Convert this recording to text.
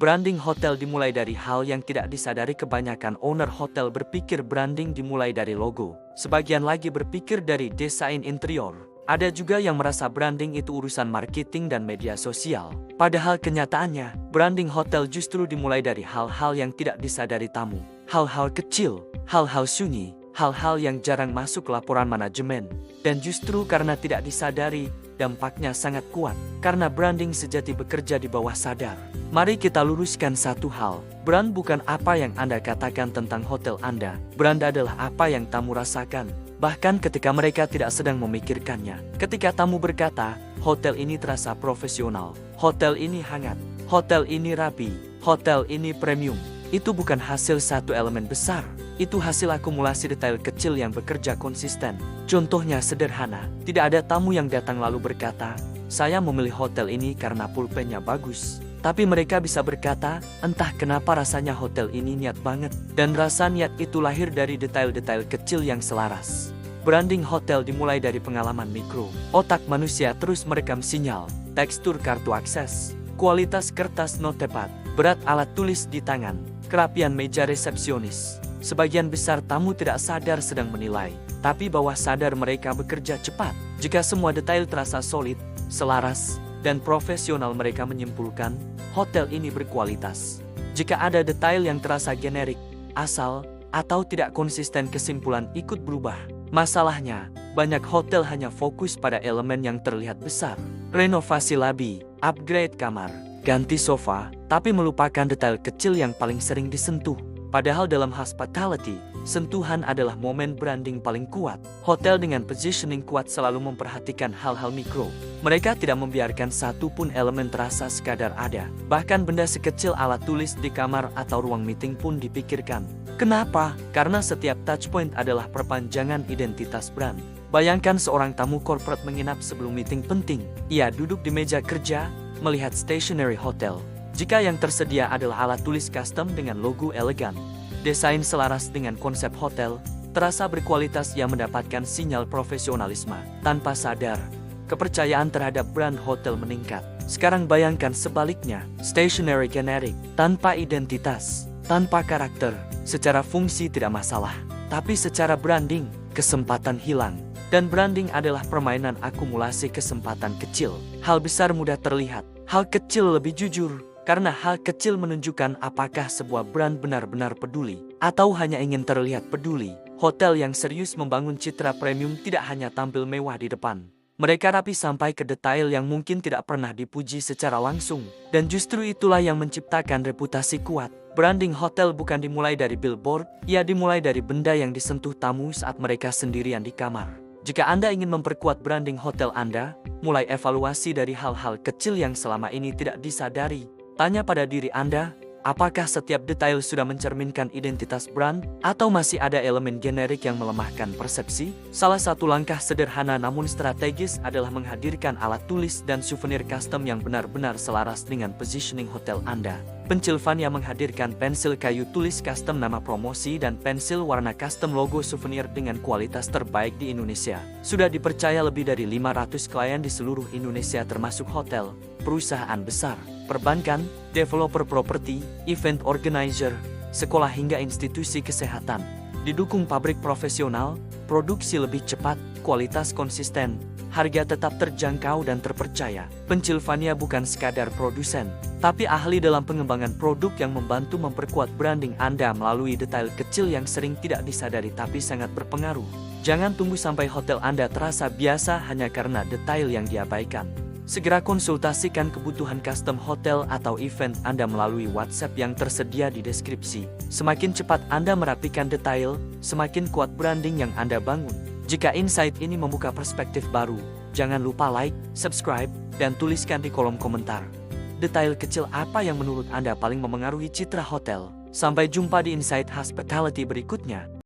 Branding hotel dimulai dari hal yang tidak disadari. Kebanyakan owner hotel berpikir branding dimulai dari logo. Sebagian lagi berpikir dari desain interior. Ada juga yang merasa branding itu urusan marketing dan media sosial. Padahal kenyataannya, branding hotel justru dimulai dari hal-hal yang tidak disadari tamu. Hal-hal kecil, hal-hal sunyi, hal-hal yang jarang masuk laporan manajemen. Dan justru karena tidak disadari, dampaknya sangat kuat. Karena branding sejati bekerja di bawah sadar. Mari kita luruskan satu hal. Brand bukan apa yang Anda katakan tentang hotel Anda. Brand adalah apa yang tamu rasakan. Bahkan ketika mereka tidak sedang memikirkannya. Ketika tamu berkata, hotel ini terasa profesional. Hotel ini hangat. Hotel ini rapi. Hotel ini premium. Itu bukan hasil satu elemen besar. Itu hasil akumulasi detail kecil yang bekerja konsisten. Contohnya sederhana. Tidak ada tamu yang datang lalu berkata, saya memilih hotel ini karena pulpennya bagus. Tapi mereka bisa berkata, entah kenapa rasanya hotel ini niat banget. Dan rasa niat itu lahir dari detail-detail kecil yang selaras. Branding hotel dimulai dari pengalaman mikro. Otak manusia terus merekam sinyal, tekstur kartu akses, kualitas kertas not tepat, berat alat tulis di tangan, kerapian meja resepsionis. Sebagian besar tamu tidak sadar sedang menilai, tapi bawah sadar mereka bekerja cepat. Jika semua detail terasa solid, selaras, dan profesional, mereka menyimpulkan, hotel ini berkualitas. Jika ada detail yang terasa generik, asal, atau tidak konsisten, kesimpulan ikut berubah. Masalahnya, banyak hotel hanya fokus pada elemen yang terlihat besar. Renovasi labi, upgrade kamar, ganti sofa, tapi melupakan detail kecil yang paling sering disentuh. Padahal dalam hospitality, sentuhan adalah momen branding paling kuat. Hotel dengan positioning kuat selalu memperhatikan hal-hal mikro. Mereka tidak membiarkan satu pun elemen terasa sekadar ada. Bahkan benda sekecil alat tulis di kamar atau ruang meeting pun dipikirkan. Kenapa? Karena setiap touchpoint adalah perpanjangan identitas brand. Bayangkan seorang tamu corporate menginap sebelum meeting penting. Ia duduk di meja kerja, melihat stationery hotel. Jika yang tersedia adalah alat tulis custom dengan logo elegan, desain selaras dengan konsep hotel, terasa berkualitas, yang mendapatkan sinyal profesionalisme. Tanpa sadar, kepercayaan terhadap brand hotel meningkat. Sekarang bayangkan sebaliknya, stationery generik, tanpa identitas, tanpa karakter. Secara fungsi tidak masalah, tapi secara branding, kesempatan hilang. Dan branding adalah permainan akumulasi kesempatan kecil. Hal besar mudah terlihat, hal kecil lebih jujur. Karena hal kecil menunjukkan apakah sebuah brand benar-benar peduli, atau hanya ingin terlihat peduli. Hotel yang serius membangun citra premium tidak hanya tampil mewah di depan. Mereka rapi sampai ke detail yang mungkin tidak pernah dipuji secara langsung. Dan justru itulah yang menciptakan reputasi kuat. Branding hotel bukan dimulai dari billboard, ia dimulai dari benda yang disentuh tamu saat mereka sendirian di kamar. Jika Anda ingin memperkuat branding hotel Anda, mulai evaluasi dari hal-hal kecil yang selama ini tidak disadari. Tanya pada diri Anda, apakah setiap detail sudah mencerminkan identitas brand, atau masih ada elemen generik yang melemahkan persepsi? Salah satu langkah sederhana namun strategis adalah menghadirkan alat tulis dan souvenir custom yang benar-benar selaras dengan positioning hotel Anda. Pennsylvania menghadirkan pensil kayu tulis custom nama promosi dan pensil warna custom logo souvenir dengan kualitas terbaik di Indonesia. Sudah dipercaya lebih dari 500 klien di seluruh Indonesia, termasuk hotel, perusahaan besar, perbankan, developer properti, event organizer, sekolah hingga institusi kesehatan. Didukung pabrik profesional, produksi lebih cepat, kualitas konsisten, harga tetap terjangkau dan terpercaya. Pennsylvania bukan sekadar produsen, tapi ahli dalam pengembangan produk yang membantu memperkuat branding Anda melalui detail kecil yang sering tidak disadari tapi sangat berpengaruh. Jangan tunggu sampai hotel Anda terasa biasa hanya karena detail yang diabaikan. Segera konsultasikan kebutuhan custom hotel atau event Anda melalui WhatsApp yang tersedia di deskripsi. Semakin cepat Anda merapikan detail, semakin kuat branding yang Anda bangun. Jika insight ini membuka perspektif baru, jangan lupa like, subscribe, dan tuliskan di kolom komentar. Detail kecil apa yang menurut Anda paling memengaruhi citra hotel? Sampai jumpa di Insight Hospitality berikutnya.